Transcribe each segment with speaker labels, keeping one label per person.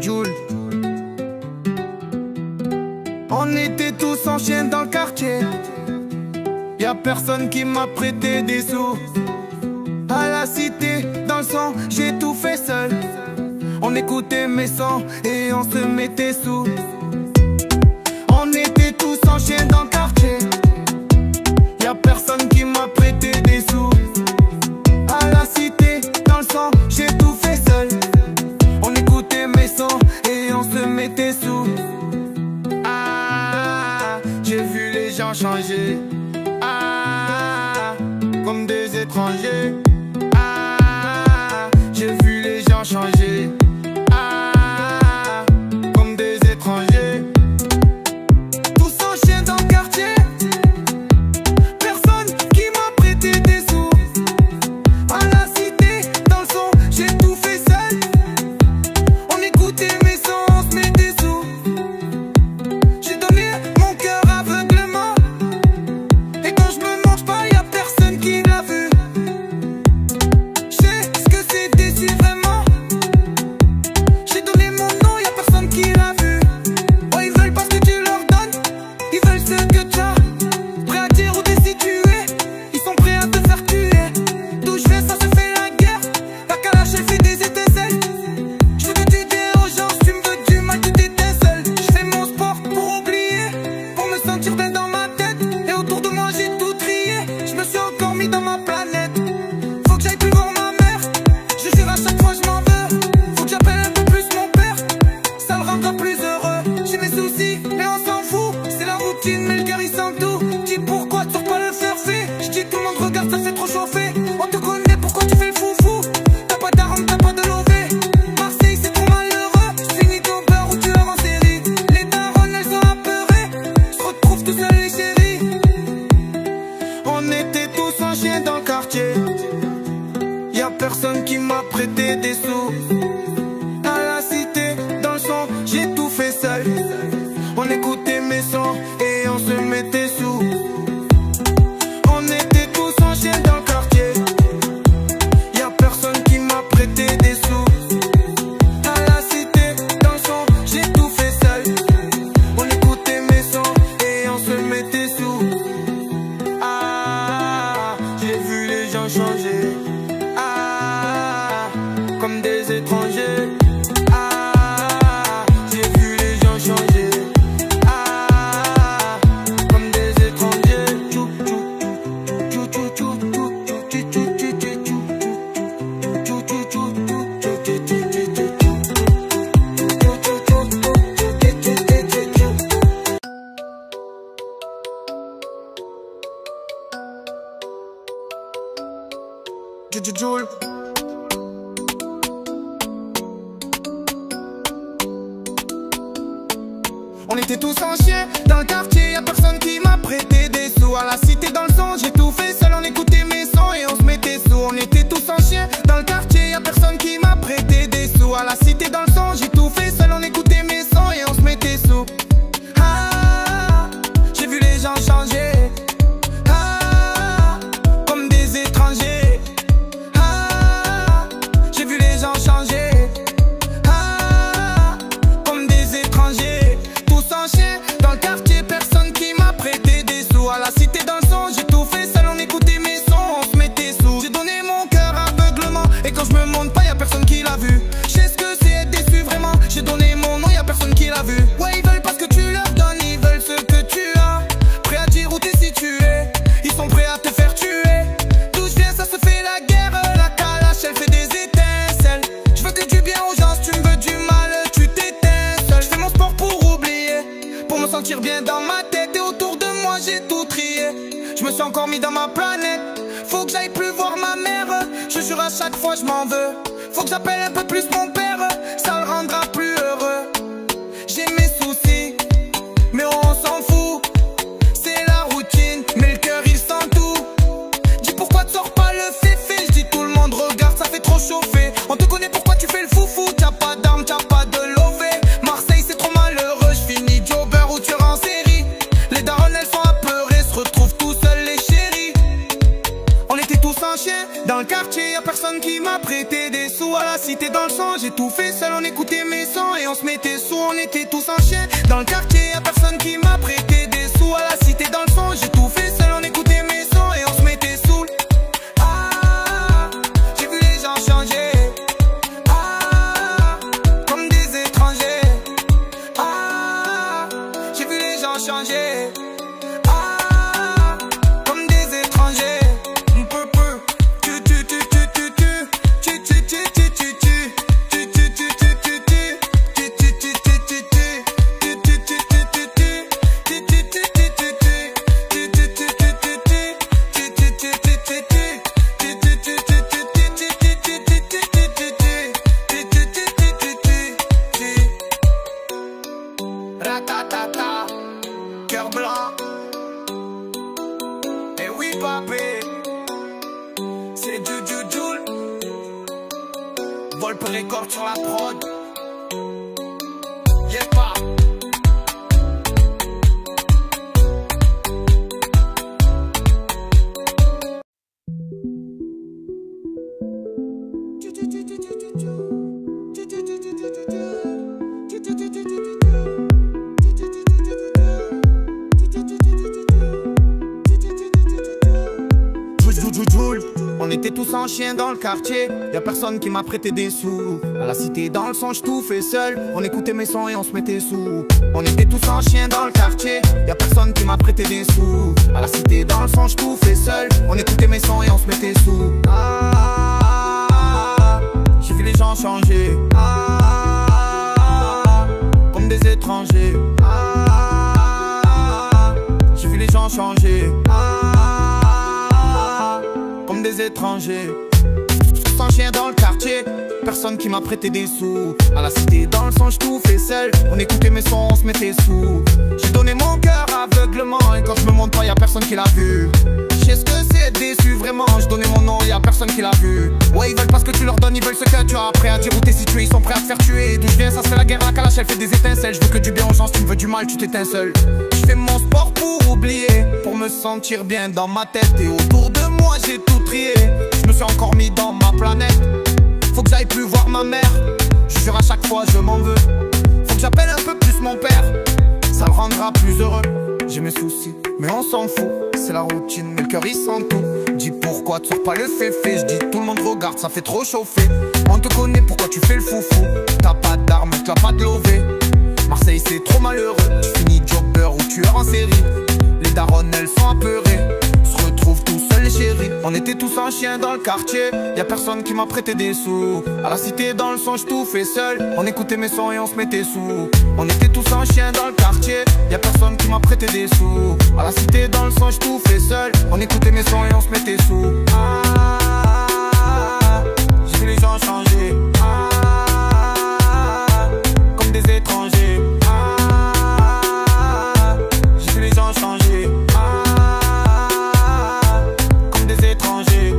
Speaker 1: Joule. On était tous en chien dans le quartier. Y'a personne qui m'a prêté des sous. À la cité, dans le sang, j'ai tout fait seul. On écoutait mes sons et on se mettait sous. On était tous en chien dans le quartier. Y'a personne qui m'a prêté des sous. À la cité, dans le sang, j'ai tout fait seul. On écoutait mes sons et on se mettait sous. Ah, j'ai vu les gens changer. Ah, comme des étrangers. Ah, j'ai vu les gens changer. Ah, comme des étrangers. Tous en chien dans le quartier. Personne qui m'a prêté des sous. À la cité, dans le son, j'ai tout fait seul. On écoutait mes sons, on se mettait sous. J'ai donné mon cœur aveuglement. Et quand je me mange pas, y'a personne qui l'a vu. Je sais ce que c'est déçu vraiment. J'ai donné mon nom, y'a personne qui l'a vu. Oh, ils veulent pas ce que tu leur donnes. Ils veulent ce que tu as. Prêt à dire où t'es situé. Ils sont prêts à te faire tuer. D'où je viens, ça se fait la guerre. La calache, elle fait des étincelles. Je veux que tu dises aux gens, si tu me veux du mal, tu t'étais seul. Je fais mon sport pour oublier, pour me sentir bien dans ma tête. Et autour de moi, j'ai tout trié. Je me suis encore mis dans ma planète. Faut que j'aille plus voir ma mère. Je jure à chaque fois, je m'en veux. Faut que j'appelle un peu plus mon père. Ça le rendra plus heureux. J'ai mes soucis, mais on s'en fout. C'est la routine, mais le cœur il sent tout. Dis pourquoi tu sors pas le faire fait. Je dis tout le monde regarde, ça fait trop chauffer. On te connaît, pourquoi tu fais le foufou? T'as pas d'armes, t'as pas de lové. Marseille, c'est trop malheureux. Je finis au beurre ou tu es en série. Les darons, elles sont apeurées. Je retrouve tout seul les chéris. On était tous en chien dans le quartier. Y'a personne qui m'a prêté des sous. À la cité, dans le son, j'ai tout fait seul. On écoutait mes sons et on se mettait sous. On était tous en chien dans le quartier. Y'a personne qui m'a prêté des sous. À la cité, dans le son, j'ai tout fait seul. On écoutait mes sons et on se mettait sous. Ah, j'ai vu les gens changer. Ah, comme des étrangers. Ah, j'ai vu les gens changer. Ah, comme des étrangers. Tchou, tchou, tchou, tchou, tchou, tchou, tchou, tchou, tchou, tchou, tchou, tchou, tchou, Joule. On était tous en chien dans le quartier, y'a personne qui m'a prêté des sous. À la cité, dans le son, j'ai tout fait seul. On écoutait mes sons et on se mettait sous. On était tous en chien dans le quartier, y'a personne qui m'a prêté des sous. À la cité, dans le son, j'ai tout fait seul. On écoutait mes sons et on se mettait sous. Ah, j'ai vu les gens changer. Ah, comme des étrangers. Ah, j'ai vu les gens changer. Ah, comme des étrangers. Tous en chien dans le quartier, personne qui m'a prêté des sous. À la cité, dans le son, j'ai tout fait seul. On écoutait mes sons, on se mettait sous. J'ai donné mon cœur aveuglement. Et quand je me montre pas, y'a personne qui l'a vu. Je sais ce que c'est être déçu vraiment. J'ai donné mon nom, y'a personne qui l'a vu. Ouais, ils veulent pas ce que tu leur donnes, ils veulent ce que tu as. Prêt à dire où t'es situé. Ils sont prêts à te faire tuer. D'où je viens, ça se fait la guerre. La calache, elle fait des étincelles. Je veux que du bien aux gens, si tu me veux du mal, tu t'éteins seul. Je fais mon sport pour oublier, pour me sentir bien dans ma tête. Et autour de moi, j'ai tout trié. Je me suis encore mis dans ma planète. Faut que j'aille plus voir ma mère. Je jure à chaque fois, je m'en veux. Faut que j'appelle un peu plus mon père. Ça le rendra plus heureux. J'ai mes soucis, mais on s'en fout. C'est la routine, mais le cœur il sent tout. Dis pourquoi tu sors pas le féfé. Je dis tout le monde regarde, ça fait trop chauffer. On te connaît, pourquoi tu fais le foufou. T'as pas d'armes, t'as pas de lové. Marseille c'est trop malheureux. Je finis jobber ou tu en série. Les darons elles sont apeurées, se retrouvent tout seuls les chéris. On était tous en chien dans le quartier, y'a personne qui m'a prêté des sous. À la la cité dans le sang, j'ai tout fait seul, on écoutait mes sons et on se mettait sous, on était tous en chien. Dans le quartier, y'a personne qui m'a prêté des sous. À la cité dans le sang, j'ai tout fait seul, on écoutait mes sons et on se mettait sous. Ah, j'ai vu les gens changer. Ah, comme des étrangers. Ah, j'ai vu les gens changer. Ah, comme des étrangers. Ratatata, cœur blanc. Et oui papé, c'est du Joule. Volpe Record sur la prod. Y'a pas. On était tous en chien dans le quartier, y'a personne qui m'a prêté des sous. À la cité dans le son, j't'où fait seul, on écoutait mes sons et on se mettait sous. On était tous en chien dans le quartier, y'a personne qui m'a prêté des sous. À la cité dans le son, j't'où fait seul, on écoutait mes sons et on se mettait sous. Ah, j'ai vu les gens changer. Ah, comme des étrangers. Ah, j'ai vu les gens changer. Comme des étrangers. Sans chien dans le quartier, personne qui m'a prêté des sous. À la cité dans le son, j't'où fait seul, on écoutait mes sons, on se mettait sous. J'ai donné mon cœur aveuglement et quand je me montre pas, y'a personne qui l'a vu. Je sais ce que c'est déçu vraiment, je donnais mon nom, y'a personne qui l'a vu. Ouais, ils veulent pas ce que tu leur donnes, ils veulent ce que tu as. Prêt à dire où t'es situé, ils sont prêts à te faire tuer. D'où je viens, ça se fait la guerre, la calache, elle fait des étincelles. Je veux que du bien aux gens, si tu me veux du mal, tu t'éteins seul. Je fais mon sport pour oublier, pour me sentir bien dans ma tête. Et autour de moi, j'ai tout trié. Je me suis encore mis dans ma planète. Faut que j'aille plus voir ma mère. Je jure à chaque fois, je m'en veux. Faut que j'appelle un peu plus mon père. Ça le rendra plus heureux. J'ai mes soucis, mais on s'en fout. C'est la routine, mais le cœur il sent tout. Dis pourquoi tu sors pas le féfé. Je dis tout le monde regarde, ça fait trop chauffer. On te connaît, pourquoi tu fais le foufou. T'as pas d'armes, tu vas pas te lever. Marseille c'est trop malheureux. Tu finis jobber ou tueur en série. Les daronnes elles sont apeurées. Se retrouvent tout seuls les chéris. On était tous en chien dans le quartier, y'a personne qui m'a prêté des sous. À la cité dans le son, j't'où fait seul, on écoutait mes sons et on se mettait sous. On était tous en chien dans le quartier, y'a personne qui m'a prêté des sous. À la cité dans le son, j't'où fait seul, on écoutait mes sons et on se mettait sous. Ah, j'ai vu les gens changer. Ah, comme des étrangers. Ah, j'ai vu les gens changer. Étrangers.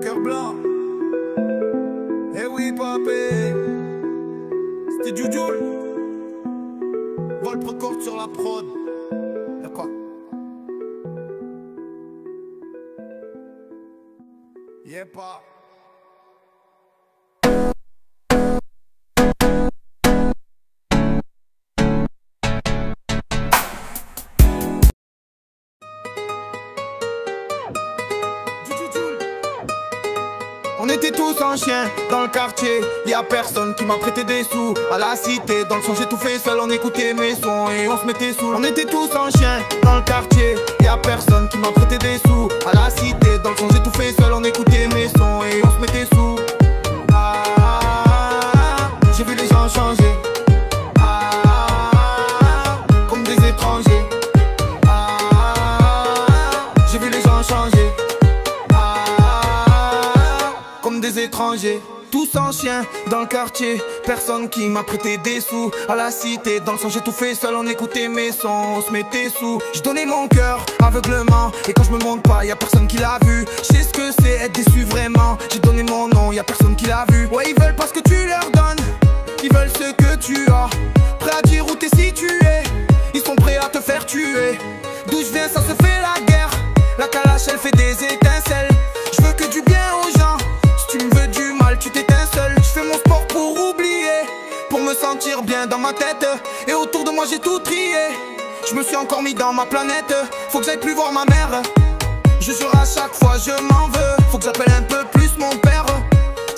Speaker 1: Cœur blanc. Eh oui, papé. C'était du Joule. Volpe Record sur la prod. Y'a quoi? Y'a pas. On était tous en chien dans le quartier, y'a personne qui m'a prêté des sous. À la cité, dans le son j'ai tout fait seul, on écoutait mes sons et on se mettait sous. On était tous en chien dans le quartier, y'a personne qui m'a prêté des sous. À la cité, dans le son j'ai tout fait seul, on écoutait mes sons et on se mettait sous. Ah, j'ai vu les gens changer. Ah, comme des étrangers. Ah, j'ai vu les gens changer. Comme des étrangers. tous en chien dans le quartier. Personne qui m'a prêté des sous. À la cité, dans le son j'ai tout fait seul. On écoutait mes sons, on se mettait sous. J'ai donné mon cœur aveuglement. Et quand je me montre pas, y'a personne qui l'a vu. Je sais ce que c'est être déçu vraiment. J'ai donné mon nom, y'a personne qui l'a vu. Ouais, ils veulent pas ce que tu leur donnes, ils veulent ce que tu as. Prêt à dire où t'es situé, ils sont prêts à te faire tuer. D'où je viens ça se fait la guerre. La calache elle fait des étincelles. Je veux que du bien aux gens. Si tu me veux du mal tu t'éteins seul. Je fais mon sport pour oublier, pour me sentir bien dans ma tête. Et autour de moi j'ai tout trié. Je me suis encore mis dans ma planète. Faut que j'aille plus voir ma mère. Je jure à chaque fois je m'en veux. Faut que j'appelle un peu plus mon père.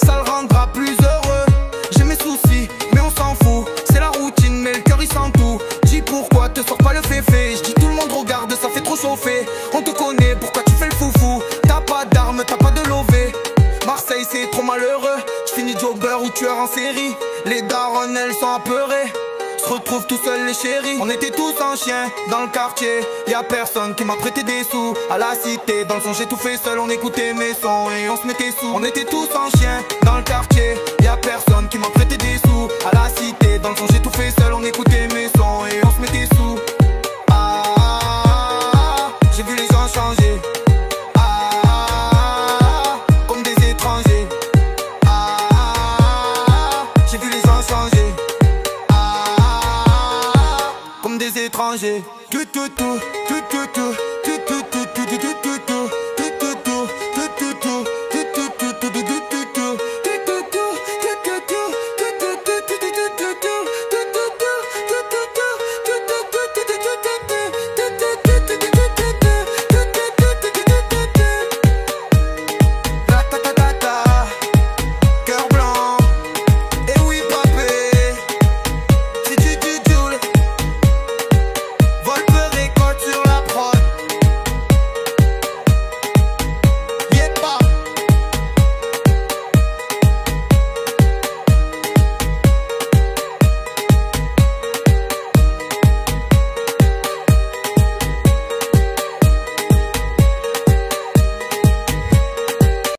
Speaker 1: Ça le rendra plus heureux. J'ai mes soucis mais on s'en fout. C'est la routine mais le cœur il sent tout. Dis pourquoi te sors pas le féfé. Je dis tout le monde regarde ça fait trop chauffer. On te connaît pourquoi tu fais le foufou. T'as pas d'armes, t'as pas de lové. Marseille c'est trop malheureux. Je finis jobber ou tueur en série. Les daronnes elles sont apeurées. Se retrouvent tout seuls les chéris. On était tous en chien dans le quartier. Y'a personne qui m'a prêté des sous. À la cité, dans le son j'ai tout fait seul. On écoutait mes sons et on se mettait sous. On était tous en chien dans le quartier. Y'a personne qui m'a prêté des sous. À la cité, dans le son j'ai tout fait seul. On écoutait mes sons et on se mettait sous.